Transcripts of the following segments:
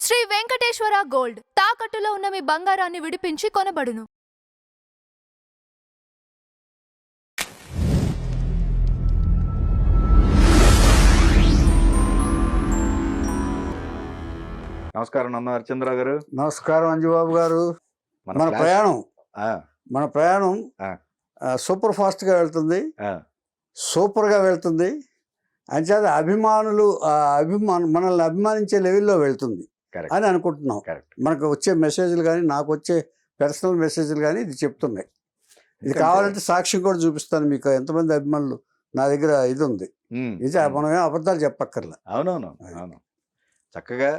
Shri Venkateswara gold తాకట్టులో ఉన్న మీ బంగారాన్ని విడిపించి కొనబడును. నమస్కారం నంద హరిచంద్ర గారు. నమస్కారం అంజుబాబు గారు. మన ప్రయాణం సూపర్ ఫాస్ట్గా వెళ్తుంది, సూపర్గా వెళ్తుంది. అంచేత మనల్ని అభిమానించే లెవెల్లో వెళ్తుంది అని అనుకుంటున్నాం. మనకు వచ్చే మెసేజ్లు కానీ, నాకు వచ్చే పర్సనల్ మెసేజ్లు కానీ ఇది చెప్తున్నాయి. ఇది కావాలంటే సాక్ష్యం కూడా చూపిస్తాను మీకు, ఎంతమంది అభిమానులు నా దగ్గర ఇది ఉంది. ఇది మనం ఏం అబద్ధాలు చెప్పక్కర్లా. అవును, చక్కగా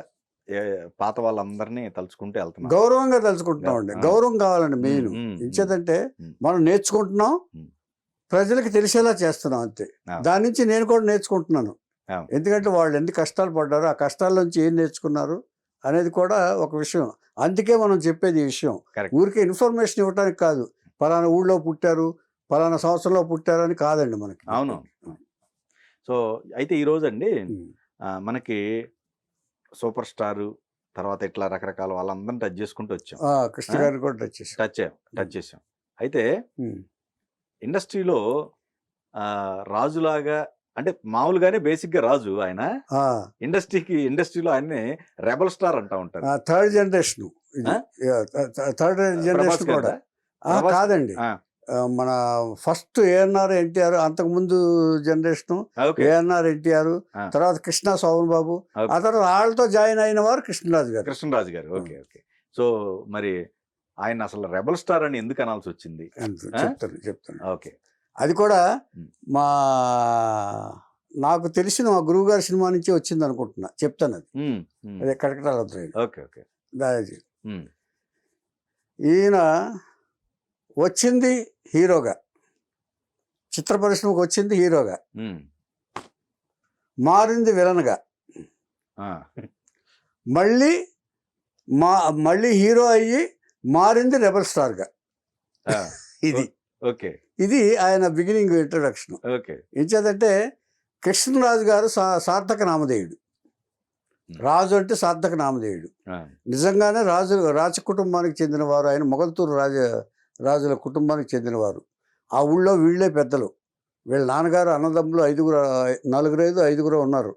పాత వాళ్ళందరినీ తలుచుకుంటూ వెళ్తున్నాం, గౌరవంగా తలుచుకుంటున్నాం. గౌరవం కావాలండి మెయిన్. ఇచ్చేదంటే మనం నేర్చుకుంటున్నాం, ప్రజలకు తెలిసేలా చేస్తున్నాం అంతే. దాని నుంచి నేను కూడా నేర్చుకుంటున్నాను. ఎందుకంటే వాళ్ళు ఎన్ని కష్టాలు పడ్డారు, ఆ కష్టాల నుంచి ఏం నేర్చుకున్నారు అనేది కూడా ఒక విషయం. అందుకే మనం చెప్పేది ఈ విషయం. ఊరికే ఇన్ఫర్మేషన్ ఇవ్వడానికి కాదు, పలానా ఊళ్ళో పుట్టారు, పలానా సంవత్సరంలో పుట్టారు అని కాదండి మనకి. అవును. సో అయితే ఈరోజు అండి మనకి సూపర్ స్టార్ తర్వాత ఇట్లా రకరకాల వాళ్ళందరినీ టచ్ చేసుకుంటూ వచ్చాం. కృష్ణ గారిని కూడా టచ్ చేసాం. అయితే ఇండస్ట్రీలో రాజులాగా, అంటే మామూలుగానే బేసిక్గా రాజు ఆయన, ఇండస్ట్రీలో ఆయన్ని రెబల్ స్టార్ అంటా ఉంటారు. థర్డ్ జనరేషన్ కూడా కాదండి. మన ఫస్ట్ ఏఎన్ఆర్ ఎన్టీఆర్, అంతకుముందు జనరేషన్ ఏఎన్ఆర్ ఎన్టీఆర్, తర్వాత కృష్ణ శోభన్ బాబు, ఆ తర్వాత వాళ్ళతో జాయిన్ అయిన వారు కృష్ణరాజు గారు. ఓకే. సో మరి ఆయన అసలు రెబల్ స్టార్ అని ఎందుకు అనాల్సి వచ్చింది? చెప్తాను. ఓకే, అది కూడా నాకు తెలిసిన మా గురువు గారి సినిమా నుంచి వచ్చింది అనుకుంటున్నా. చెప్తాను అది. అదే కటకటాల. ఓకే. దాదాజీ ఈయన వచ్చింది హీరోగా, చిత్ర పరిశ్రమకు వచ్చింది హీరోగా, మారింది విలన్గా, మళ్ళీ హీరో అయ్యి మారింది రెబల్ స్టార్గా. ఇది ఆయన బిగినింగ్ ఇంట్రడక్షన్. ఏంచేదంటే కృష్ణరాజు గారు సార్థక నామధేయుడు. రాజు అంటే సార్థక నామధేయుడు. నిజంగానే రాజ కుటుంబానికి చెందినవారు ఆయన. మొగల్తూరు రాజుల కుటుంబానికి చెందినవారు. ఆ ఊళ్ళో వీళ్ళే పెద్దలు. వీళ్ళ నాన్నగారు అన్నదమ్ములు 5 ఉన్నారు.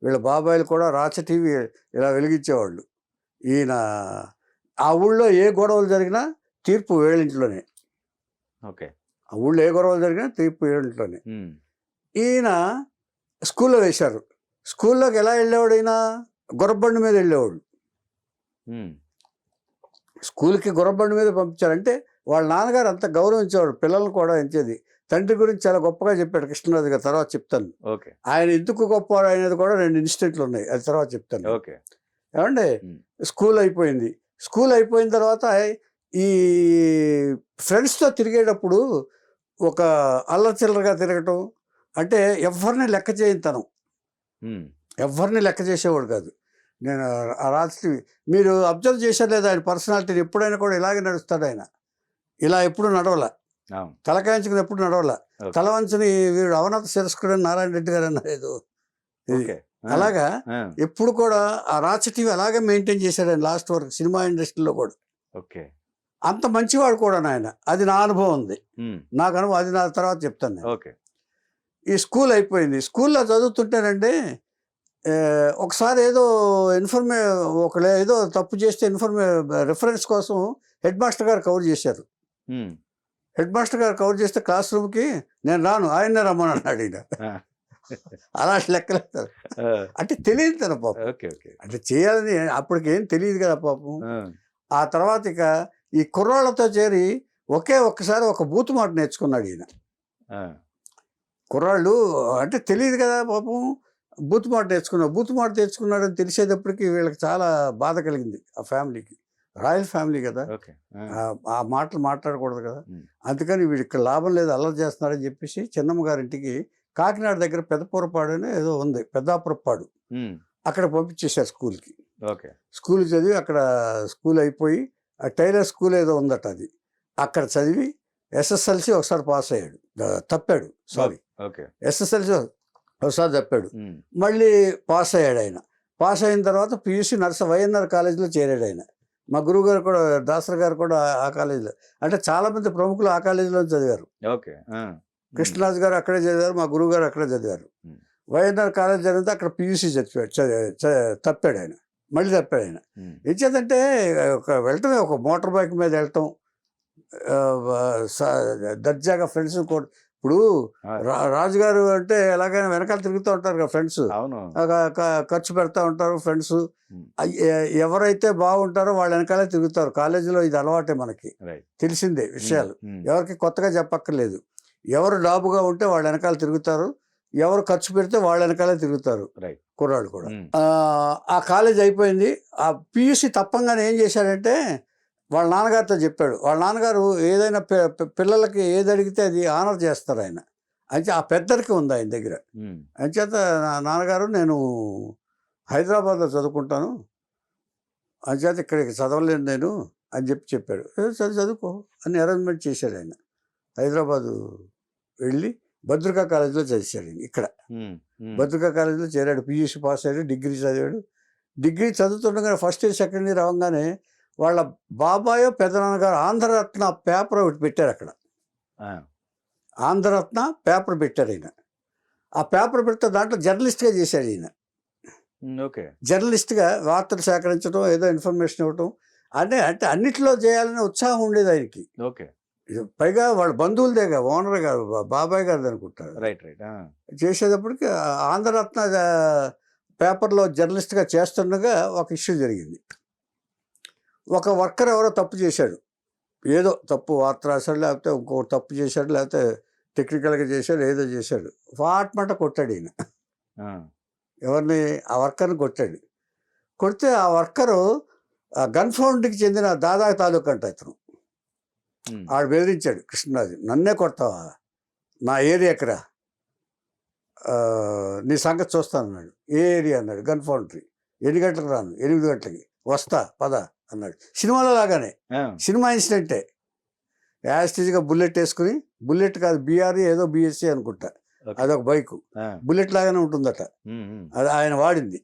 వీళ్ళ బాబాయిలు కూడా రాచ టీవీ ఇలా వెలిగించేవాళ్ళు. ఈయన ఆ ఊళ్ళో ఏ గొడవలు జరిగినా తీర్పు వేళ్ళింట్లోనే. ఆ ఊళ్ళో ఏ గొడవలు జరిగినా తీర్పు వేళ్ళింట్లోనే. ఈయన స్కూల్లో వేశారు. స్కూల్లోకి ఎలా వెళ్ళేవాడు? ఈయన గుర్రబండి మీద వెళ్ళేవాడు. స్కూల్కి గుర్రబండి మీద పంపించారంటే వాళ్ళ నాన్నగారు అంత గౌరవించేవాడు, పిల్లల్ని కూడా ఎంచేది. తండ్రి గురించి చాలా గొప్పగా చెప్పాడు కృష్ణరాజు గారు, తర్వాత చెప్తాను. ఆయన ఎందుకు గొప్పవాడు అనేది కూడా 2 ఇన్సిడెంట్లు ఉన్నాయి, అది తర్వాత చెప్తాను. ఏమంటే స్కూల్ అయిపోయింది. స్కూల్ అయిపోయిన తర్వాత ఈ ఫ్రెండ్స్తో తిరిగేటప్పుడు ఒక అల్లచిల్లరగా తిరగటం, అంటే ఎవరిని లెక్క చేయతనం, ఎవరిని లెక్క చేసేవాడు కాదు. నేను ఆ రాత్రి మీరు అబ్జర్వ్ చేశారు లేదా ఆయన పర్సనాలిటీని? ఎప్పుడైనా కూడా ఇలాగే నడుస్తాడు ఆయన. ఇలా ఎప్పుడు నడవల, తలకాయించుకుని ఎప్పుడు నడవల. తలవంచని వీడు అవనత శిరస్కుడు అని నారాయణ రెడ్డి గారు అన్నారు. అలాగా ఎప్పుడు కూడా ఆ రాచ టీవీ అలాగే మెయింటైన్ చేశాడు ఆయన లాస్ట్ వరకు, సినిమా ఇండస్ట్రీలో కూడా. అంత మంచివాడు కూడా ఆయన. అది నా అనుభవం ఉంది, నాకు అనుభవం. అది నా తర్వాత చెప్తాను. ఈ స్కూల్ అయిపోయింది. స్కూల్లో చదువుతుంటేనండి ఒకసారి ఏదో ఏదో తప్పు చేస్తే రిఫరెన్స్ కోసం హెడ్ మాస్టర్ గారు కవర్ చేశారు. హెడ్ మాస్టర్ గారు కవర్ చేస్తే క్లాస్ రూమ్కి నేను రాను, ఆయన్నే రమ్మని అన్నాడు. ఈయన అలాంటి లెక్కలేస్తారు. అంటే తెలియదు తన పాపం, అంటే చేయాలని అప్పటికేం తెలియదు కదా పాపం. ఆ తర్వాత ఇక ఈ కుర్రాళ్ళతో చేరి ఒక్కసారి ఒక బూతు మాట నేర్చుకున్నాడు ఈయన. కుర్రాళ్ళు అంటే తెలియదు కదా పాపం, బూతు మాట నేర్చుకున్నాడని తెలిసేటప్పటికి వీళ్ళకి చాలా బాధ కలిగింది ఆ ఫ్యామిలీకి. రాయల్ ఫ్యామిలీ కదా, ఆ మాటలు మాట్లాడకూడదు కదా. అందుకని వీడికి లాభం లేదు, అల్లరి చేస్తున్నారని చెప్పేసి చిన్నమ్మ గారింటికి కాకినాడ దగ్గర పెద్దపూరపాడు అని ఏదో ఉంది, పెద్దాపురపాడు, అక్కడ పంపించేశారు స్కూల్కి. స్కూల్ చదివి అక్కడ స్కూల్ అయిపోయి ఆ టైలర్ స్కూల్ ఏదో ఉందట, అది అక్కడ చదివి SSLC ఒకసారి పాస్ అయ్యాడు. ఎస్ఎస్ఎల్సి ఒకసారి తప్పాడు, మళ్ళీ పాస్ అయ్యాడు ఆయన. పాస్ అయిన తర్వాత పియూసీ వైఎన్ఆర్ కాలేజీలో చేరాడు ఆయన. మా గురువు గారు కూడా దాసర్ గారు కూడా ఆ కాలేజీలో, అంటే చాలామంది ప్రముఖులు ఆ కాలేజీలో చదివారు. ఓకే. కృష్ణరాజు గారు అక్కడే చదివారు, మా గురువు గారు అక్కడే చదివారు. వైఎన్ఆర్ కాలేజ్ జరిగితే అక్కడ పియూసీ తప్పాడు ఆయన, మళ్ళీ తప్పాడు ఆయన. ఇచ్చేదంటే వెళ్ళటమే, ఒక మోటార్ బైక్ మీద వెళ్ళటం, దర్జాగా ఫ్రెండ్స్ కూడా. ఇప్పుడు రాజుగారు అంటే ఎలాగైనా వెనకాల తిరుగుతూ ఉంటారు కదా ఫ్రెండ్స్, ఖర్చు పెడతా ఉంటారు ఫ్రెండ్స్. ఎవరైతే బాగుంటారో వాళ్ళ వెనకాలే తిరుగుతారు. కాలేజీలో ఇది అలవాటే, మనకి తెలిసిందే విషయాలు, ఎవరికి కొత్తగా చెప్పక్కర్లేదు. ఎవరు డాబుగా ఉంటే వాళ్ళ వెనకాల తిరుగుతారు, ఎవరు ఖర్చు పెడితే వాళ్ళ వెనకాలే తిరుగుతారు కుర్రాళ్ళు కూడా. ఆ కాలేజ్ అయిపోయింది. ఆ పియూసీ తప్పంగానే ఏం చేశాడంటే వాళ్ళ నాన్నగారితో చెప్పాడు. వాళ్ళ నాన్నగారు ఏదైనా పిల్లలకి ఏది అడిగితే అది ఆనర్ చేస్తారు ఆయన. అయితే ఆ పెద్దరికి ఉంది ఆయన దగ్గర. అంచేత నాన్నగారు నేను హైదరాబాద్లో చదువుకుంటాను, అంచేత ఇక్కడికి చదవలేను నేను అని చెప్పాడు. చదువుకో అని అరేంజ్మెంట్ చేశాడు ఆయన. హైదరాబాదు వెళ్ళి భద్రికా కాలేజీలో చదివాడు. ఇక్కడ భద్రికా కాలేజీలో చేరాడు. పియూసీ పాస్ అయ్యాడు, డిగ్రీ చదివాడు. డిగ్రీ చదువుతుండగానే ఫస్ట్ ఇయర్ సెకండ్ ఇయర్ అవ్వగానే వాళ్ళ బాబాయో పెద్దనాన్నగారు ఆంధ్రరత్న పేపర్ ఒకటి పెట్టారు అక్కడ. ఆంధ్రరత్న పేపర్ పెట్టారు ఆయన. ఆ పేపర్ పెడితే దాంట్లో జర్నలిస్ట్గా చేశాడు ఈయన. జర్నలిస్ట్గా వార్తలు సేకరించడం, ఏదో ఇన్ఫర్మేషన్ ఇవ్వటం, అంటే అన్నిట్లో చేయాలనే ఉత్సాహం ఉండేది ఆయనకి. పైగా వాళ్ళ బంధువులదేగా, ఓనర్ గారు బాబాయ్ గారిది అనుకుంటారు. చేసేటప్పటికి ఆంధ్రరత్న పేపర్లో జర్నలిస్ట్గా చేస్తుండగా ఒక ఇష్యూ జరిగింది. ఒక వర్కర్ ఎవరో తప్పు చేశాడు, ఏదో తప్పు వార్త రాశాడు, లేకపోతే ఇంకో తప్పు చేశాడు, లేకపోతే టెక్నికల్గా చేశాడు, ఏదో చేశాడు. వాట్మంట కొట్టాడు ఈయన. ఎవరిని? ఆ వర్కర్ని కొట్టాడు. కొడితే ఆ వర్కరు గన్ ఫౌండ్కి చెందిన దాదా తాలూకు అంట ఇతను. ఆడు బెదిరించాడు కృష్ణరాజు, నన్నే కొడతావా, నా ఏరియాకి రా, నీ సంగతి చూస్తానన్నాడు. ఏ ఏరియా అన్నాడు. Gun foundry. 8 గంటలకు రాను, 8 గంటలకి వస్తా పద అన్నాడు. సినిమాలో లాగానే, సినిమా ఇన్సిడెంటే. యాస్టీజ్గా బుల్లెట్ వేసుకుని, బుల్లెట్ కాదు బిఆర్ఈ ఏదో బిఎస్సి అనుకుంటా, అదొక బైక్ బుల్లెట్ లాగానే ఉంటుందట, అది ఆయన వాడింది.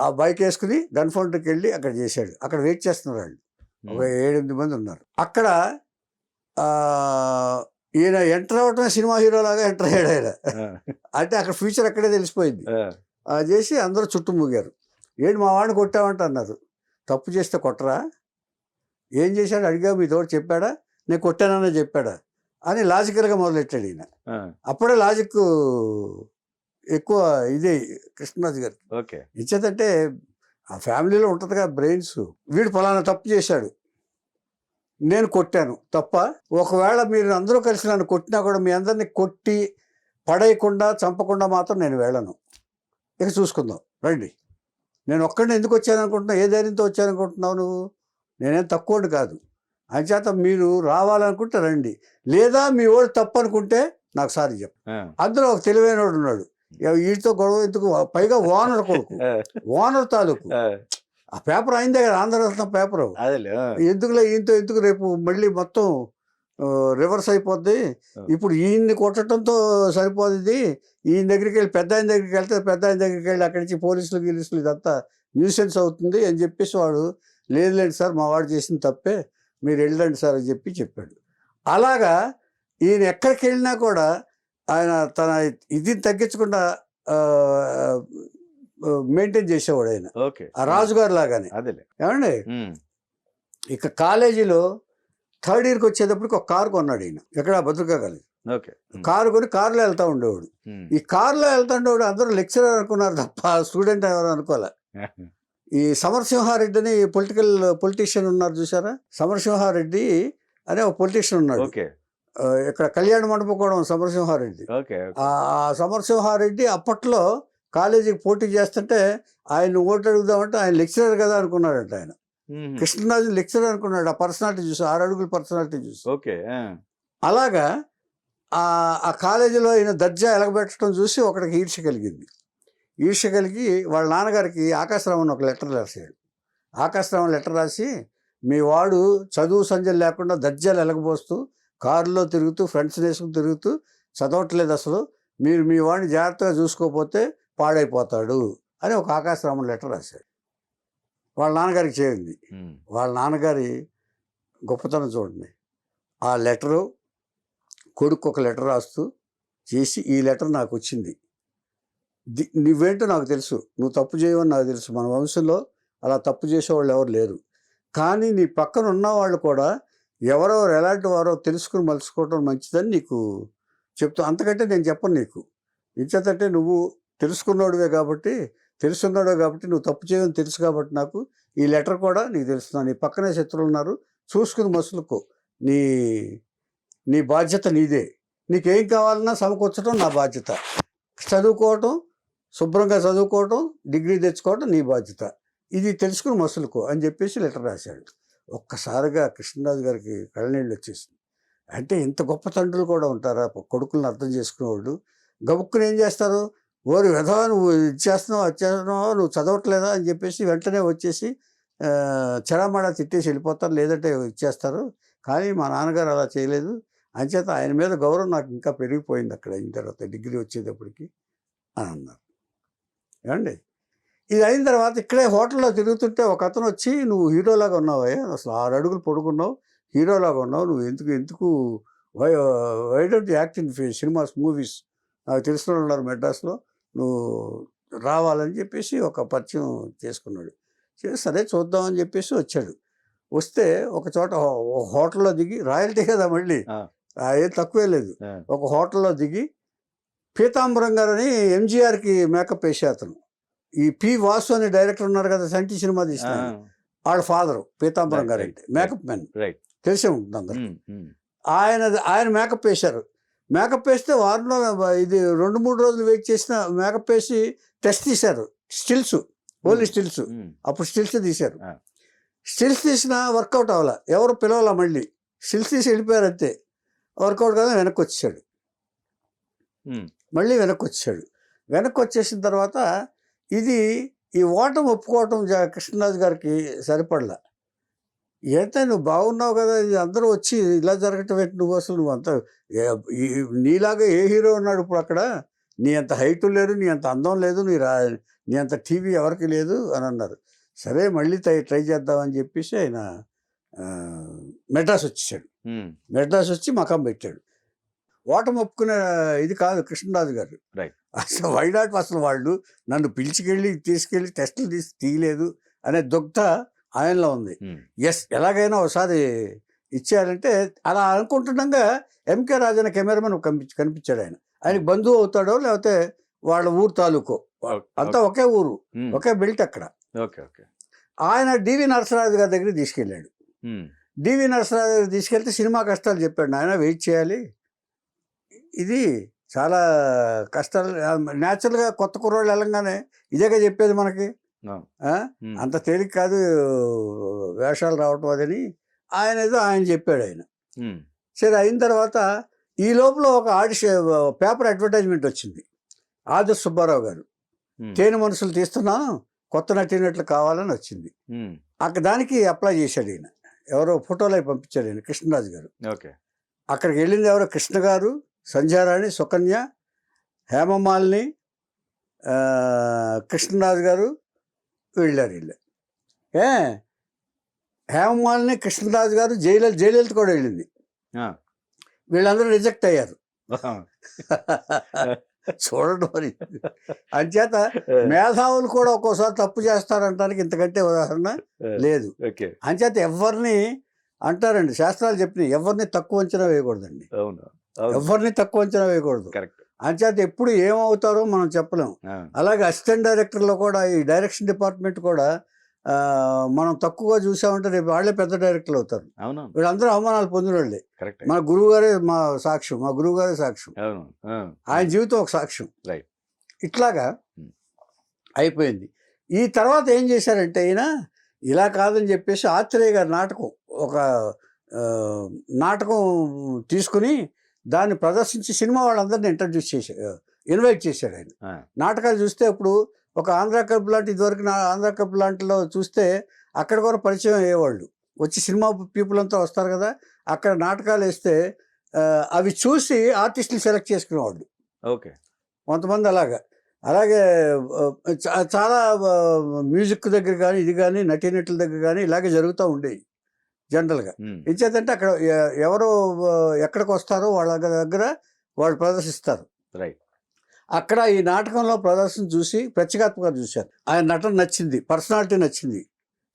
ఆ బైక్ వేసుకుని గన్ ఫౌండరీకి వెళ్ళి అక్కడ చేశాడు. అక్కడ వెయిట్ చేస్తున్నారు వాళ్ళు, ఒక 7-8 మంది ఉన్నారు అక్కడ. ఈయన ఎంటర్ అవటమే సినిమా హీరో లాగా ఎంటర్ అయ్యాడు ఆయన. అంటే అక్కడ ఫ్యూచర్ అక్కడే తెలిసిపోయింది. చేసి అందరూ చుట్టూ మూగారు. ఏంటి మా వాడిని కొట్టామంట అన్నారు. తప్పు చేస్తే కొట్టరా, ఏం చేశాడు అడిగా, మీ తోడు చెప్పాడా, నేను కొట్టాననే చెప్పాడా అని లాజికల్గా మొదలెట్టాడు ఈయన. అప్పుడే లాజిక్ ఎక్కువ ఇదే కృష్ణరాజు గారు. ఇచ్చేదంటే ఆ ఫ్యామిలీలో ఉంటుందిగా బ్రెయిన్స్. వీడు ఫలానా తప్పు చేశాడు, నేను కొట్టాను తప్ప, ఒకవేళ మీరు అందరూ కలిసి నన్ను కొట్టినా కూడా మీ అందరినీ కొట్టి పడేయకుండా చంపకుండా మాత్రం నేను వెళ్ళను, ఇక చూసుకుందాం రండి. నేను ఒక్కడిని ఎందుకు వచ్చాననుకుంటున్నావు, ఏ ధైర్యంతో వచ్చాననుకుంటున్నావు నువ్వు, నేనేం తక్కువని కాదు. అంచేత మీరు రావాలనుకుంటే రండి, లేదా మీ వాడు తప్పు అనుకుంటే నాకు సారీ చెప్పు. అందులో ఒక తెలివైన వాడు ఉన్నాడు, వీటితో గొడవ ఎందుకు, పైగా ఓనర్ కొడుకు, ఓనర్ తాలూకు. ఆ పేపర్ అయిందే కదా, ఆంధ్రరత్న పేపర్. ఎందుకులే ఈయనతో ఎందుకు, రేపు మళ్ళీ మొత్తం రివర్స్ అయిపోద్ది. ఇప్పుడు ఈయన్ని కొట్టడంతో సరిపోతుంది, ఈయన దగ్గరికి వెళ్ళి పెద్ద ఆయన దగ్గరికి వెళ్తే పెద్ద ఆయన దగ్గరికి వెళ్ళి అక్కడి నుంచి పోలీసులు గీలీసులు ఇదంతా న్యూసెన్స్ అవుతుంది అని చెప్పేసి వాడు, లేదులేండి సార్ మా వాడు చేసిన తప్పే, మీరు వెళ్ళండి సార్ అని చెప్పాడు. అలాగా ఈయన ఎక్కడికి వెళ్ళినా కూడా ఆయన తన ఇది తగ్గించకుండా మెయింటైన్ చేసేవాడు ఆయన, ఆ రాజుగారు లాగానే. ఏమండి, ఇక కాలేజీలో 3rd ఇయర్కి వచ్చేటప్పటికి ఒక కారు కొన్నాడు ఈయన. ఎక్కడ? భద్రికా కాలేజ్. కారు కొని కారులో వెళ్తా ఉండేవాడు. ఈ కారులో వెళ్తా ఉండేవాడు అందరూ లెక్చరర్ అనుకున్నారు తప్ప స్టూడెంట్ ఎవరు అనుకోలే. ఈ సమరసింహారెడ్డి అని పొలిటీషియన్ ఉన్నారు చూసారా, సమరసింహారెడ్డి అనే ఒక పొలిటీషియన్ ఉన్నాడు ఇక్కడ కళ్యాణ మండపం కూడా సమరసింహారెడ్డి. ఆ సమరసింహారెడ్డి అప్పట్లో కాలేజీకి పోటీ చేస్తుంటే ఆయన ఓటు అడుగుదామంటే ఆయన లెక్చరర్ కదా అనుకున్నాడంట ఆయన. కృష్ణరాజు లెక్చరర్ అనుకున్నాడు, ఆ పర్సనాలిటీ చూసి, 6 అడుగుల పర్సనాలిటీ చూసి. అలాగా ఆ కాలేజీలో ఆయన దర్జా ఎలగబెట్టడం చూసి ఒకటికి ఈర్ష్య కలిగి వాళ్ళ నాన్నగారికి ఆకాశరామన్ ఒక లెటర్ రాశాడు. ఆకాశరామన్ లెటర్ రాసి, మీ వాడు చదువు సంజలు లేకుండా దర్జాలు ఎలగబోస్తూ కారులో తిరుగుతూ ఫ్రెండ్స్ వేసుకుని తిరుగుతూ చదవట్లేదు అసలు, మీరు మీ వాడిని జాగ్రత్తగా చూసుకోకపోతే పాడైపోతాడు అని ఒక ఆకాశరామన్ లెటర్ రాశాడు. వాళ్ళ నాన్నగారికి చేరింది. వాళ్ళ నాన్నగారి గొప్పతనం చూడండి. ఆ లెటరు కొడుకు ఒక లెటర్ రాస్తూ చేసి, ఈ లెటర్ నాకు వచ్చింది, నువ్వేంటో నాకు తెలుసు, నువ్వు తప్పు చేయవని నాకు తెలుసు, మన వంశంలో అలా తప్పు చేసేవాళ్ళు ఎవరు లేరు, కానీ నీ పక్కన ఉన్నవాళ్ళు కూడా ఎవరెవరు ఎలాంటి వారో తెలుసుకుని మలుచుకోవటం మంచిదని నీకు చెప్తా. అంతకంటే నేను చెప్పను నీకు. ఇంచేతంటే నువ్వు తెలుసుకున్నాడువే కాబట్టి నువ్వు తప్పు చేయని తెలుసు కాబట్టి నాకు ఈ లెటర్ కూడా నీకు తెలుస్తున్నాను. నీ పక్కనే శత్రువులు ఉన్నారు, చూసుకుని మసులుకో. నీ నీ బాధ్యత నీదే. నీకేం కావాలన్నా సమకూర్చడం నా బాధ్యత. చదువుకోవటం, శుభ్రంగా చదువుకోవటం, డిగ్రీ తెచ్చుకోవటం నీ బాధ్యత. ఇది తెలుసుకుని మసులుకో అని చెప్పేసి లెటర్ రాశాడు. ఒక్కసారిగా కృష్ణరాజు గారికి కళ్ళనీళ్ళు వచ్చేసింది. అంటే ఇంత గొప్ప తండ్రులు కూడా ఉంటారా, కొడుకులను అర్థం చేసుకునేవాళ్ళు. గబుక్కుని ఏం చేస్తారు, ఓరి విధవా నువ్వు ఇది చేస్తున్నావు, అది చేస్తున్నావు, నువ్వు చదవట్లేదా అని చెప్పేసి వెంటనే వచ్చేసి చెరామడా తిట్టేసి వెళ్ళిపోతారు, లేదంటే ఇచ్చేస్తారు. కానీ మా నాన్నగారు అలా చేయలేదు. అంచేత ఆయన మీద గౌరవం నాకు ఇంకా పెరిగిపోయింది అక్కడ అయిన తర్వాత, డిగ్రీ వచ్చేటప్పటికి అని అన్నారు. ఏమండి, ఇది అయిన తర్వాత ఇక్కడే హోటల్లో తిరుగుతుంటే ఒక అతను వచ్చి, నువ్వు హీరోలాగా ఉన్నావయ్యా, అసలు 6 అడుగులు పొడుగున్నావు, హీరోలాగా ఉన్నావు, నువ్వు ఎందుకు why don't act in cinemas, movies, నాకు తెలిసిన వాళ్ళు ఉన్నారు మెడ్రాస్లో, నువ్వు రావాలని చెప్పేసి ఒక పరిచయం చేసుకున్నాడు. సరే చూద్దామని చెప్పేసి వచ్చాడు. వస్తే ఒక చోట హోటల్లో దిగి, రాయల్టీ కదా మళ్ళీ ఏం తక్కువే లేదు, ఒక హోటల్లో దిగి పీతాంబరం గారని ఎంజీఆర్కి మేకప్ వేసే అతను, ఈ పి వాసు అనే డైరెక్టర్ ఉన్నారు కదా, సంటి సినిమా తీసిన, వాళ్ళ ఫాదరు పీతాంబరం గారు అంటే మేకప్ మ్యాన్, తెలిసే ఉంటుంది అందరు. ఆయన మేకప్ వేశారు. మేకప్ వేస్తే వారంలో ఇది 2-3 రోజులు వెయిట్ చేసిన మేకప్ వేసి టెస్ట్ తీశారు, స్టిల్స్, ఓన్లీ స్టిల్స్. అప్పుడు స్టిల్స్ తీశారు. స్టిల్స్ తీసినా వర్కౌట్ అవ్వాల, ఎవరు పిలవాల, మళ్ళీ స్టిల్స్ తీసి వెళ్ళిపోయారు అంతే. వర్కౌట్ కదా వెనక్కి వచ్చేసాడు. మళ్ళీ వెనక్కి వచ్చేసాడు. వెనక్కి వచ్చేసిన తర్వాత ఈ ఓటం ఒప్పుకోవటం కృష్ణరాజు గారికి సరిపడలా. అయితే నువ్వు బాగున్నావు కదా, ఇది అందరూ వచ్చి ఇలా జరగటం ఏంటి, నువ్వు అసలు నువ్వు అంత నీలాగా ఏ హీరో ఉన్నాడు ఇప్పుడు అక్కడ, నీ అంత హైటు లేరు, నీ అంత అందం లేదు, నీ అంత టీవీ ఎవరికి లేదు అని అన్నారు. సరే మళ్ళీ ట్రై చేద్దామని చెప్పేసి ఆయన మెడ్రాస్ వచ్చేసాడు. మెడ్రాస్ వచ్చి మకాం పెట్టాడు. ఓటం ఒప్పుకునే ఇది కాదు కృష్ణరాజు గారు. అసలు వైనాట్ అసలు వాళ్ళు నన్ను తీసుకెళ్ళి టెస్టులు తీయలేదు అనే దుగ్ధ ఆయనలో ఉంది. ఎస్, ఎలాగైనా ఒకసారి ఇచ్చేయాలంటే అలా అనుకుంటుండగా ఎంకే రాజన్న కెమెరామెన్ కనిపించాడు. ఆయనకి బంధువు అవుతాడో లేకపోతే వాళ్ళ ఊరు తాలూకో, అంతా ఒకే ఊరు, ఒకే బెల్ట్ అక్కడ. ఆయన డివి నరసరాజు గారి దగ్గరికి తీసుకెళ్ళాడు. డివి నరసరాజు గారికి తీసుకెళ్తే సినిమా కష్టాలు చెప్పాడు. ఆయన వెయిట్ చేయాలి, ఇది చాలా కష్టాలు, న్యాచురల్గా కొత్త కుర్రోళ్ళు వెళ్ళంగానే ఇదేగా చెప్పేది మనకి, అంత తేలిక కాదు వేషాలు రావటం అదని ఆయన ఏదో ఆయన చెప్పాడు. ఆయన సరే అయిన తర్వాత ఈ లోపల ఒక పేపర్ అడ్వర్టైజ్మెంట్ వచ్చింది. ఆదర్శ్ సుబ్బారావు గారు తేనె మనసులు తీస్తున్నాను, కొత్త నటినట్లు కావాలని వచ్చింది. అక్కడ దానికి అప్లై చేశాడు ఈయన. ఎవరో ఫోటోలు పంపించాడు ఈయన, కృష్ణరాజు గారు. అక్కడికి వెళ్ళింది ఎవరో కృష్ణ గారు, సంధ్యారాణి, సుకన్య, హేమమాలిని, కృష్ణరాజు గారు వెళ్ళారు. హేమమాలిని, కృష్ణరాజు గారు, జయలలిత కూడా వెళ్ళింది. వీళ్ళందరూ రిజెక్ట్ అయ్యారు. చూడండి మరి. అంచేత మేధావులు కూడా ఒక్కోసారి తప్పు చేస్తారంటానికి ఇంతకంటే ఉదాహరణ లేదు. అంచేత ఎవరిని అంటారండి, శాస్త్రాలు చెప్పినాయి, ఎవరిని తక్కువ అంచనా వేయకూడదండి, ఎవరిని తక్కువ అంచనా వేయకూడదు. అంచేత ఎప్పుడు ఏమవుతారో మనం చెప్పలేము. అలాగే అసిస్టెంట్ డైరెక్టర్లో కూడా, ఈ డైరెక్షన్ డిపార్ట్మెంట్ కూడా మనం తక్కువగా చూసామంటే రేపు వాళ్ళే పెద్ద డైరెక్టర్లు అవుతారు. వీళ్ళందరూ అవమానాలు పొందిన వాళ్ళే. మా గురువు గారే సాక్ష్యం, ఆయన జీవితం ఒక సాక్ష్యం. ఇట్లాగా అయిపోయింది. ఈ తర్వాత ఏం చేశారంటే ఈయన ఇలా కాదని చెప్పేసి ఆత్రేయ గారి నాటకం తీసుకుని దాన్ని ప్రదర్శించి సినిమా వాళ్ళందరినీ ఇన్వైట్ చేశాడు ఆయన. నాటకాలు చూస్తే ఇప్పుడు ఒక ఆంధ్ర క్లబ్ లాంటి, ఇదివరకు ఆంధ్ర క్లబ్ లాంటిలో చూస్తే అక్కడ కూడా పరిచయం అయ్యేవాళ్ళు, వచ్చి సినిమా పీపుల్ అంతా వస్తారు కదా, అక్కడ నాటకాలు వేస్తే అవి చూసి ఆర్టిస్టులు సెలెక్ట్ చేసుకునేవాళ్ళు. కొంతమంది అలాగా అలాగే చాలా మ్యూజిక్ దగ్గర కానీ ఇది కానీ నటీనటుల దగ్గర కానీ ఇలాగే జరుగుతూ ఉండేవి జనరల్గా. ఇచ్చేదంటే అక్కడ ఎవరు ఎక్కడికి వస్తారో వాళ్ళ దగ్గర వాళ్ళు ప్రదర్శిస్తారు. రైట్. అక్కడ ఈ నాటకంలో ప్రదర్శన చూసి ప్రత్యేకాత్మకంగా చూశారు. ఆయన నటన నచ్చింది, పర్సనాలిటీ నచ్చింది.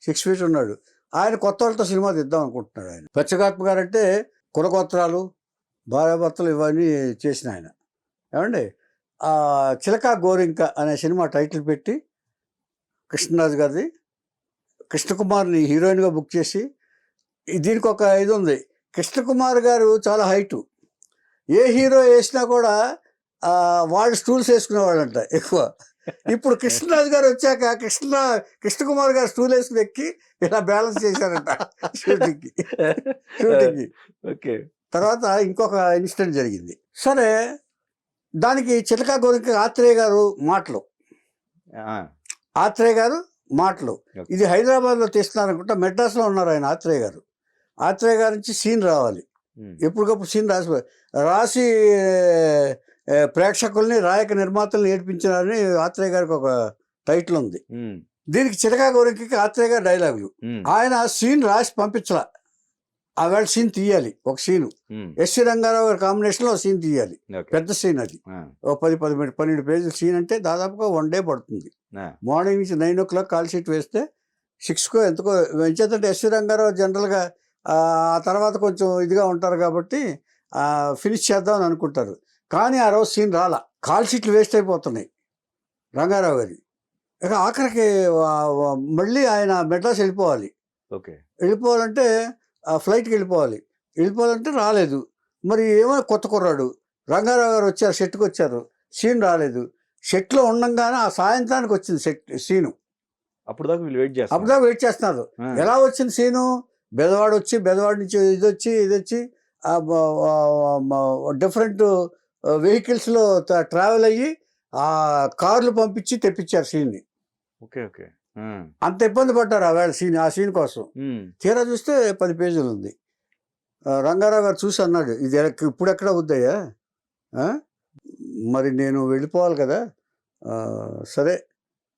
6 feet ఉన్నాడు. ఆయన కొత్త వాళ్ళతో సినిమా తీద్దాం అనుకుంటున్నాడు. ఆయన ప్రత్యేకాత్మ గారు అంటే కులగోత్రాలు, భార్యాభర్తలు ఇవన్నీ చేసిన ఆయన. ఏమండి చిలక గోరింక అనే సినిమా టైటిల్ పెట్టి కృష్ణరాజు గారిది, కృష్ణకుమార్ని హీరోయిన్గా బుక్ చేసి, దీనికి ఒక ఇది ఉంది, కృష్ణకుమార్ గారు చాలా హైటు, ఏ హీరో వేసినా కూడా వాళ్ళు స్టూల్స్ వేసుకునేవాళ్ళంట ఎక్కువ. ఇప్పుడు కృష్ణరాజు గారు వచ్చాక కృష్ణకుమార్ గారు స్టూల్ వేసుకుని ఎక్కి ఇలా బ్యాలెన్స్ చేశారంట షూటింగ్కి. ఓకే. తర్వాత ఇంకొక ఇన్సిడెంట్ జరిగింది. సరే, దానికి చిలకా గోరింక ఆత్రేయ గారు మాటలు, ఇది హైదరాబాద్లో తీస్తున్నారనుకుంటా, మెడ్రాస్లో ఉన్నారు ఆయన ఆత్రేయ గారు. ఆత్రేయ గారి నుంచి సీన్ రావాలి, ఎప్పటికప్పుడు సీన్ రాసి ప్రేక్షకుల్ని రాయక నిర్మాతల్ని ఏడిపించారని ఆత్రేయ గారికి ఒక టైటిల్ ఉంది. దీనికి చిలకా గోరింకకి ఆత్రేయ గారు డైలాగులు. ఆయన సీన్ రాసి పంపించలా, ఆవేళ సీన్ తీయాలి. ఒక సీను ఎస్వి రంగారావు గారి కాంబినేషన్లో సీన్ తీయాలి, పెద్ద సీన్ అది. ఒక 10-12 పేజీల సీన్ అంటే దాదాపుగా 1 day పడుతుంది. మార్నింగ్ నుంచి 9 o'clock కాల్ షీట్ వేస్తే 6కో ఎంతకో ఎంచేతంటే ఎస్వి రంగారావు జనరల్గా ఆ తర్వాత కొంచెం ఇదిగా ఉంటారు కాబట్టి ఫినిష్ చేద్దామని అనుకుంటారు. కానీ ఆ రోజు సీన్ రాలా, కాల్ షీట్లు వేస్ట్ అయిపోతున్నాయి రంగారావు గారి. ఇక ఆఖరికి మళ్ళీ ఆయన మెడ్రాస్ వెళ్ళిపోవాలి. వెళ్ళిపోవాలంటే ఫ్లైట్కి వెళ్ళిపోవాలంటే రాలేదు. మరి ఏమో కొత్త కుర్రాడు రంగారావు గారు వచ్చారు, సెట్కి వచ్చారు, సీన్ రాలేదు. సెట్లో ఉండంగానే ఆ సాయంత్రానికి వచ్చింది సీను. అప్పుడు దాకా వెయిట్ చేస్తున్నారు. ఎలా వచ్చింది సీను? బెదవాడ నుంచి ఇది వచ్చి డిఫరెంట్ వెహికల్స్లో ట్రావెల్ అయ్యి ఆ కార్లు పంపించి తెప్పించారు సీన్ని. అంత ఇబ్బంది పడ్డారు ఆ సీన్ కోసం. తీరా చూస్తే 10 పేజీలు ఉంది. రంగారావు గారు చూసి అన్నాడు, ఇది ఇప్పుడు ఎక్కడ అవుద్దయ్యా, మరి నేను వెళ్ళిపోవాలి కదా, సరే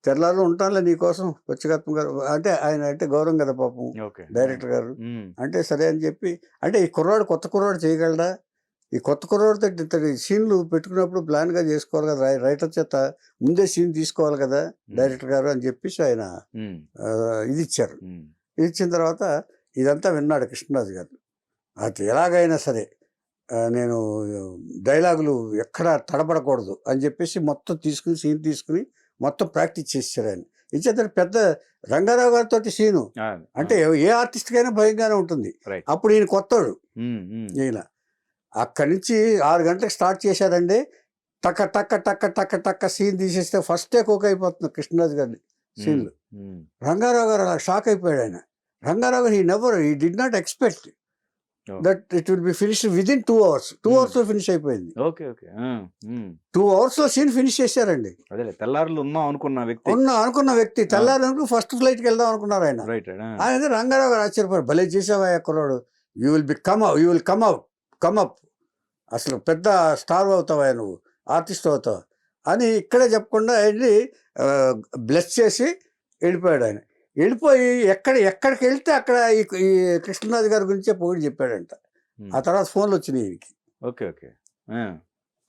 తెల్లారు ఉంటానులే నీకోసం ప్రత్యేకాత్మ గారు అంటే ఆయన అంటే గౌరవం కదా పాపం డైరెక్టర్ గారు. అంటే సరే అని చెప్పి, అంటే ఈ కొత్త కుర్రాడు చేయగలడా, ఈ కొత్త కుర్రాడితో సీన్లు పెట్టుకున్నప్పుడు ప్లాన్గా చేసుకోవాలి కదా, రైటర్ చేత ముందే సీన్ తీసుకోవాలి కదా డైరెక్టర్ గారు అని చెప్పేసి ఆయన ఇది ఇచ్చారు. ఇది ఇచ్చిన తర్వాత ఇదంతా విన్నాడు కృష్ణరాజు గారు. అది ఎలాగైనా సరే నేను డైలాగులు ఎక్కడ తడబడకూడదు అని చెప్పేసి మొత్తం సీన్ తీసుకుని మొత్తం ప్రాక్టీస్ చేశారు ఆయన. ఇచ్చేత పెద్ద రంగారావు గారితో సీను అంటే ఏ ఆర్టిస్ట్కైనా భయంగానే ఉంటుంది. అప్పుడు ఈయన కొత్తడు. ఈయన అక్కడి నుంచి 6 గంటలకు స్టార్ట్ చేశారండి. టక్క టక్క టక్క టక్క టక్క సీన్ తీసేస్తే ఫస్ట్ టేక్ ఓకే అయిపోతుంది కృష్ణరాజు గారిని సీన్లు. రంగారావు గారు అలా షాక్ అయిపోయాడు ఆయన. రంగారావు గారు he did not expect that it will be finished within 2 hours. 2 hours లో ఫినిష్ అయిపోయింది. 2 hours లో సీన్ ఫినిష్ చేశారండి. అనుకున్న వ్యక్తి తెల్లారు ఫస్ట్ ఫ్లైట్కి వెళ్దాం అనుకున్నారు ఆయన. ఆయన రంగారావు గారు ఆశ్చర్యపోయారు, భలే చేసావా ఎక్కడాడు, యూ విల్ కమ్ అప్ అసలు పెద్ద స్టార్ అవుతావా నువ్వు, ఆర్టిస్ట్ అవుతావు అని ఇక్కడే చెప్పకుండా వెళ్ళి బ్లెస్ చేసి వెళ్ళిపోయాడు ఆయన. వెళ్ళిపోయి ఎక్కడికి వెళ్తే అక్కడ ఈ కృష్ణరాజు గారి గురించే పొగిడి చెప్పాడంట. ఆ తర్వాత ఫోన్లు వచ్చినాయి ఈయనకి.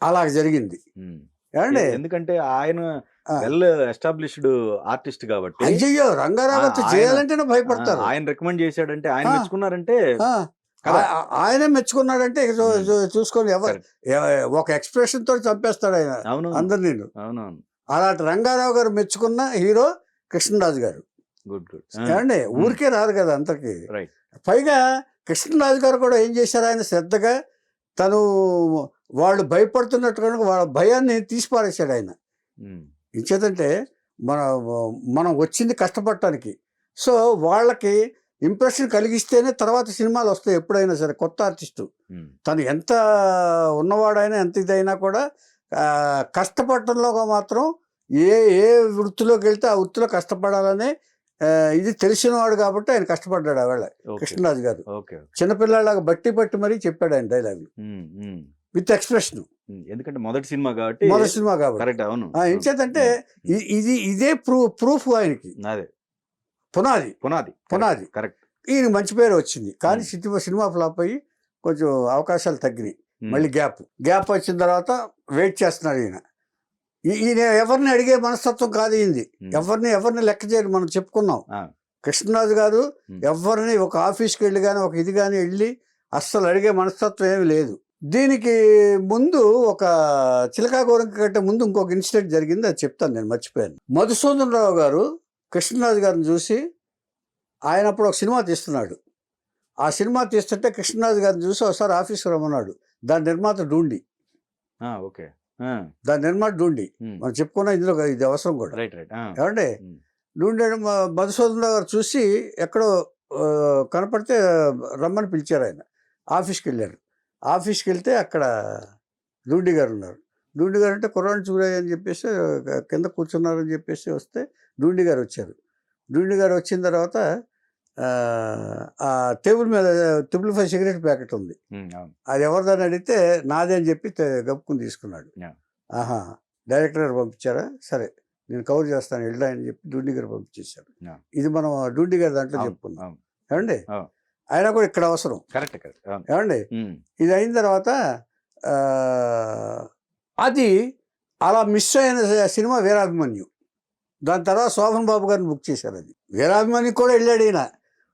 అలా జరిగింది. ఎందుకంటే ఆయన వెల్ ఎస్టాబ్లిష్డ్ ఆర్టిస్ట్ కాబట్టి అయ్యో రంగారావు గారితో చేయాలంటేనే భయపడతారు. ఆయన రికమెండ్ చేశాడంటే, ఆయన మెచ్చుకున్నారంటే, ఆయనే మెచ్చుకున్నాడంటే చూసుకొని ఒక ఎక్స్ప్రెషన్ తోటి చంపేస్తాడు ఆయన అందరు. నేను అలాంటి రంగారావు గారు మెచ్చుకున్న హీరో కృష్ణరాజు గారు. ఏమండి ఊరికే రాదు కదా అంతకి. పైగా కృష్ణరాజు గారు కూడా ఏం చేశారు, ఆయన శ్రద్ధగా తను వాళ్ళు భయపడుతున్నట్టుగా వాళ్ళ భయాన్ని తీసిపారేశాడు ఆయన. ఇంచేతంటే మనం వచ్చింది కష్టపడటానికి. సో వాళ్ళకి ఇంప్రెషన్ కలిగిస్తేనే తర్వాత సినిమాలు వస్తాయి ఎప్పుడైనా సరే. కొత్త ఆర్టిస్టు తను ఎంత ఉన్నవాడైనా ఎంత ఇదైనా కూడా కష్టపడటంలో మాత్రం ఏ వృత్తిలోకి వెళ్తే ఆ వృత్తిలో కష్టపడాలనే ఇది తెలిసినవాడు కాబట్టి ఆయన కష్టపడ్డాడు ఆవేళ కృష్ణరాజు గారు. చిన్నపిల్లలాగా బట్టి మరీ చెప్పాడు ఆయన డైలాగులు. With expression. ఎందుకంటే మొదటి సినిమా కాబట్టి మొదటి సినిమా కాబట్టి కరెక్ట్. అవును. ఎంచేతంటే ఇదే ప్రూఫ్ ఆయనకి అదే పునాది పునాది కరెక్ట్. ఈయన మంచి పేరు వచ్చింది. కానీ సినిమా ఫ్లాప్ అయ్యి కొంచెం అవకాశాలు తగ్గినాయి. మళ్ళీ గ్యాప్ వచ్చిన తర్వాత వెయిట్ చేస్తున్నాడు ఈయన ఎవరిని అడిగే మనస్తత్వం కాదు ఈయనది. ఎవరిని లెక్క చేయరు. మనం చెప్పుకున్నాం కృష్ణరాజు గారు ఎవరిని ఒక ఆఫీస్కి వెళ్ళి కానీ ఒక ఇది కానీ వెళ్ళి అస్సలు అడిగే మనస్తత్వం ఏమి లేదు. దీనికి ముందు ఒక చిలకా గోరంక కంటే ముందు ఇంకొక ఇన్సిడెంట్ జరిగింది, అది చెప్తాను, నేను మర్చిపోయాను. మధుసూదన్ రావు గారు కృష్ణరాజు గారిని చూసి ఆయన అప్పుడు ఒక సినిమా తీస్తున్నాడు. ఆ సినిమా తీస్తుంటే కృష్ణరాజు గారిని చూసి ఒకసారి ఆఫీస్కి రమ్మన్నాడు. దాని నిర్మాత డూండి. ఓకే. దాని నిర్మాత డూండి. మనం చెప్పుకున్నా ఇందులో ఇది అవసరం కూడా. ఏమంటే డూండి మధుసూదన్ రావు గారు చూసి ఎక్కడో కనపడితే రమ్మని పిలిచారు. ఆయన ఆఫీస్కి వెళ్ళారు. ఆఫీస్కి వెళ్తే అక్కడ డూండి గారు ఉన్నారు. డూండి గారు అంటే కుర్రాన్ని చూడాయి అని చెప్పేసి కింద కూర్చున్నారని చెప్పేసి వస్తే డూండి గారు వచ్చారు. డూండి గారు వచ్చిన తర్వాత ఆ టేబుల్ మీద 555 సిగరెట్ ప్యాకెట్ ఉంది. అది ఎవరిదని అడిగితే నాదే అని చెప్పి గప్పుకుని తీసుకున్నాడు. ఆహా, డైరెక్టర్ గారు పంపించారా, సరే నేను కవర్ చేస్తాను వెళ్ళా అని చెప్పి డూండి గారు పంపించేశారు. ఇది మనం డూండి గారి దాంట్లో చెప్పుకున్నాం. ఏమండి అయినా కూడా ఇక్కడ అవసరం. ఏమండి ఇది అయిన తర్వాత అది అలా మిస్ అయిన సినిమా వీరాభిమన్యు. దాని తర్వాత శోభన్ బాబు గారిని బుక్ చేశారు. అది వీరాభిమన్యు కూడా వెళ్ళాడు ఈయన.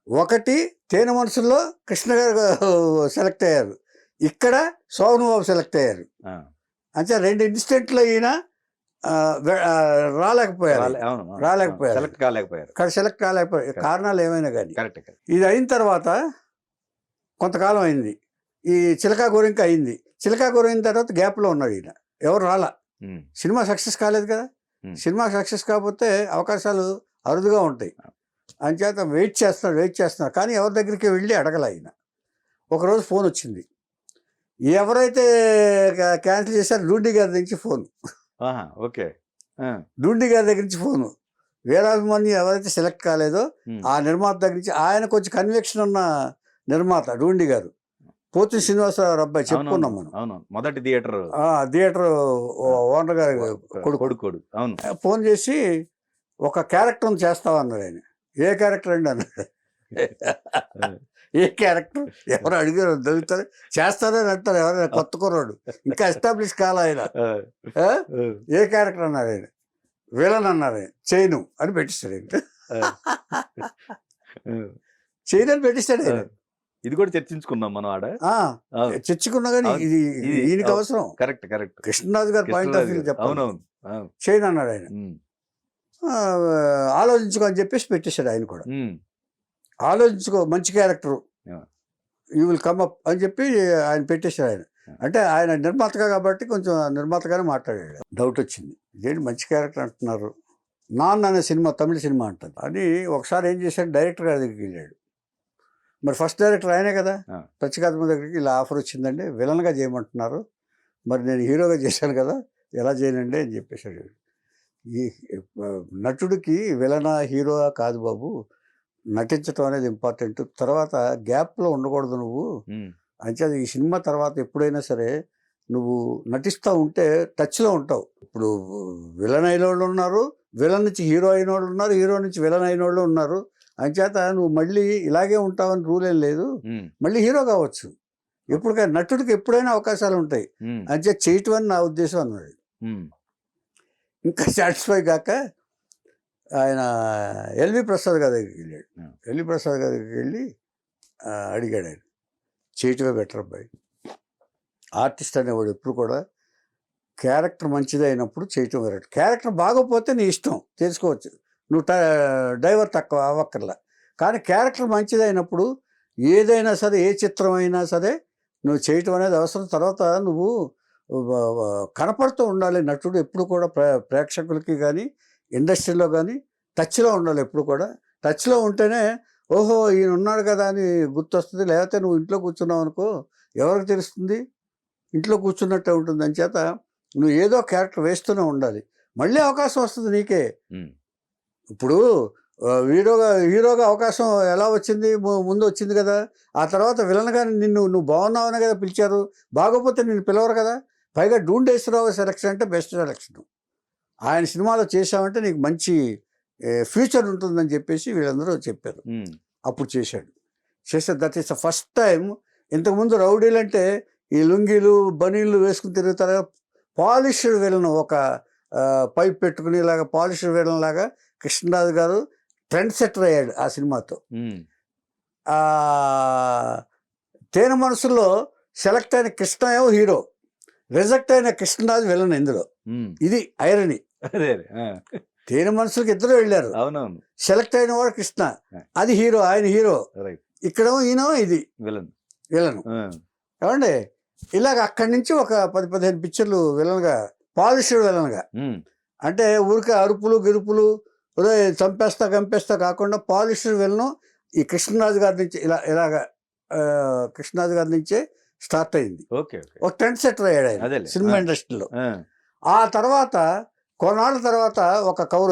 ఒకటి తేనె మనసుల్లో కృష్ణ గారు సెలెక్ట్ అయ్యారు, ఇక్కడ శోభన్ బాబు సెలెక్ట్ అయ్యారు. అంటే 2 ఇన్సిడెంట్లో ఈయన రాలేకపోయారు. సెలెక్ట్ కాలేకపోయారు. కారణాలు ఏమైనా కానీ. ఇది అయిన తర్వాత కొంతకాలం అయింది. ఈ చిలకా గోరింక అయింది. చిలకా గోరింక తర్వాత గ్యాప్లో ఉన్నాడు ఈయన. ఎవరు రాలా. సినిమా సక్సెస్ కాలేదు కదా. సినిమా సక్సెస్ కాకపోతే అవకాశాలు అరుదుగా ఉంటాయి. అంచేత వెయిట్ చేస్తున్నారు. కానీ ఎవరి దగ్గరికి వెళ్ళి అడగల ఆయన. ఒకరోజు ఫోన్ వచ్చింది. ఎవరైతే క్యాన్సిల్ చేశారో డూండి గారి నుంచి ఫోన్. ఓకే. డూండి గారి దగ్గర నుంచి ఫోను. వీరాభిమన్యు ఎవరైతే సెలెక్ట్ కాలేదో ఆ నిర్మాత దగ్గర నుంచి, ఆయన కొంచెం కన్విక్షన్ ఉన్న నిర్మాత డూండి గారు, పోతు శ్రీనివాసరావు అబ్బాయి చెప్పుకున్నాం మనం. మొదటి థియేటర్ ఓనర్ గారి కొడుకు. ఫోన్ చేసి ఒక క్యారెక్టర్ చేస్తావన్నాడు ఆయన. ఏ క్యారెక్టర్ అండి అన్నాడు. ఏ క్యారెక్టర్ ఎవరు అడిగారు దొరుకుతారు చేస్తారని అంటారు. ఎవరైనా కొత్త కుర్రాడు ఇంకా ఎస్టాబ్లిష్ కాల ఆయన. ఏ క్యారెక్టర్ అన్నారు ఆయన. విలన్ అన్నారు ఆయన. చైను అని పెట్టిస్తాడు ఆయన. చైన్ అని పెట్టిస్తాడు ఆయన. ఇది కూడా చర్చించుకున్నాం మనం ఆడ. చర్చించుకున్నా కానీ ఇది ఈయనకి అవసరం. కరెక్ట్. కృష్ణరాజు గారి పాయింట్ ఆఫ్ వ్యూ చెప్పాను. చైన్ అన్నాడు ఆయన. ఆలోచించుకో అని చెప్పేసి పెట్టేశాడు ఆయన కూడా. ఆలోచించుకో, మంచి character, you will come up అని చెప్పి ఆయన పెట్టేశాడు ఆయన. అంటే ఆయన నిర్మాతగా కాబట్టి కొంచెం నిర్మాతగానే మాట్లాడాడు. డౌట్ వచ్చింది, ఇదేంటి మంచి క్యారెక్టర్ అంటున్నారు. నాన్న అనే సినిమా తమిళ సినిమా అంటుంది అని. ఒకసారి ఏం చేశాడు, డైరెక్టర్ గారి దగ్గరికి వెళ్ళాడు. మరి ఫస్ట్ డైరెక్టర్ ఆయనే కదా. ప్రత్యేకాత్మ దగ్గరికి ఇలా ఆఫర్ వచ్చిందండి, విలన్గా చేయమంటున్నారు, మరి నేను హీరోగా చేశాను కదా, ఎలా చేయనండి అని చెప్పేశాడు. ఈ నటుడికి విలనా హీరోగా కాదు బాబు, నటించడం అనేది ఇంపార్టెంట్. తర్వాత గ్యాప్లో ఉండకూడదు నువ్వు. అంటే ఈ సినిమా తర్వాత ఎప్పుడైనా సరే నువ్వు నటిస్తూ ఉంటే టచ్లో ఉంటావు. ఇప్పుడు విలన్ అయిన వాళ్ళు ఉన్నారు, విలన్ నుంచి హీరో అయిన వాళ్ళు ఉన్నారు, హీరో నుంచి విలన్ అయిన వాళ్ళు ఉన్నారు. అంచేత నువ్వు మళ్ళీ ఇలాగే ఉంటావని రూల్ ఏం లేదు, మళ్ళీ హీరో కావచ్చు. ఎప్పటికైనా నటుడికి ఎప్పుడైనా అవకాశాలు ఉంటాయి. అంచేత చేయటం అని నా ఉద్దేశం అన్నాడు. ఇంకా సాటిస్ఫై కాక ఆయన ఎల్వి ప్రసాద్ గారి దగ్గరికి వెళ్ళాడు. ఎల్వి ప్రసాద్ గారి దగ్గరికి వెళ్ళి అడిగాడు ఆయన, చేయటమే బెటర్ అబ్బాయి. ఆర్టిస్ట్ అనేవాడు ఎప్పుడు కూడా క్యారెక్టర్ మంచిది అయినప్పుడు చేయటం బెటర్. క్యారెక్టర్ బాగోపోతే నీ ఇష్టం తెలుసుకోవచ్చు, నువ్వు డైవర్ తక్కువ అవ్వక్కర్లా. కానీ క్యారెక్టర్ మంచిది అయినప్పుడు ఏదైనా సరే, ఏ చిత్రం అయినా సరే నువ్వు చేయటం అనేది అవసరం. తర్వాత నువ్వు కనపడుతూ ఉండాలి. నటుడు ఎప్పుడు కూడా ప్రేక్షకులకి కానీ ఇండస్ట్రీలో కానీ టచ్లో ఉండాలి. ఎప్పుడు కూడా టచ్లో ఉంటేనే ఓహో ఈయన ఉన్నాడు కదా అని గుర్తొస్తుంది. లేకపోతే నువ్వు ఇంట్లో కూర్చున్నావు అనుకో, ఎవరికి తెలుస్తుంది, ఇంట్లో కూర్చున్నట్టే ఉంటుంది. అని చేత నువ్వు ఏదో క్యారెక్టర్ వేస్తూనే ఉండాలి, మళ్ళీ అవకాశం వస్తుంది నీకే. ఇప్పుడు హీరోగా అవకాశం ఎలా వచ్చింది? ముందు వచ్చింది కదా. ఆ తర్వాత విలన్గా నువ్వు బాగున్నావనే కదా పిలిచారు. బాగోపోతే నిన్ను పిలవరు కదా. పైగా డూండేశ్వరరావు సెలక్షన్ అంటే బెస్ట్ సెలక్షన్. ఆయన సినిమాలో చేశామంటే నీకు మంచి ఫ్యూచర్ ఉంటుందని చెప్పేసి వీళ్ళందరూ చెప్పారు. అప్పుడు చేశాడు. That is the first time. ఇంతకుముందు రౌడీలు అంటే ఈ లుంగీలు బనీళ్ళు వేసుకుని తిరుగుతారు. పాలిష్డ్ విలన్, ఒక పైప్ పెట్టుకుని లాగా పాలిష్డ్ విలన్ లాగా కృష్ణరాజు గారు ట్రెండ్ సెటర్ అయ్యాడు ఆ సినిమాతో. తేనె మనసులో సెలెక్ట్ అయిన కృష్ణ ఏమో హీరో, రిజెక్ట్ అయిన కృష్ణరాజు విలన్ ఇందులో. ఇది ఐరనీ. తేనె మనసులకు ఇద్దరు వెళ్ళారు. అవునవును. సెలెక్ట్ అయిన వాడు కృష్ణ, అది హీరో, ఆయన హీరో. ఇక్కడేమో ఈయన ఇది విలన్. ఏమండి ఇలాగ అక్కడి నుంచి ఒక 10-15 పిక్చర్లు విలన్గా, పాలిష్డ్ విలన్గా. అంటే ఊరికే అరుపులు గిరుపులు చంపేస్తా గంపేస్తా కాకుండా పాలిష్డ్ విలను ఈ కృష్ణరాజు గారి నుంచి ఇలాగా కృష్ణరాజు గారి నుంచే స్టార్ట్ అయింది. ఒక ట్రెండ్ సెటర్ అయ్యాడు ఆయన సినిమా ఇండస్ట్రీలో. ఆ తర్వాత కొన్నాళ్ళ తర్వాత ఒక కవర్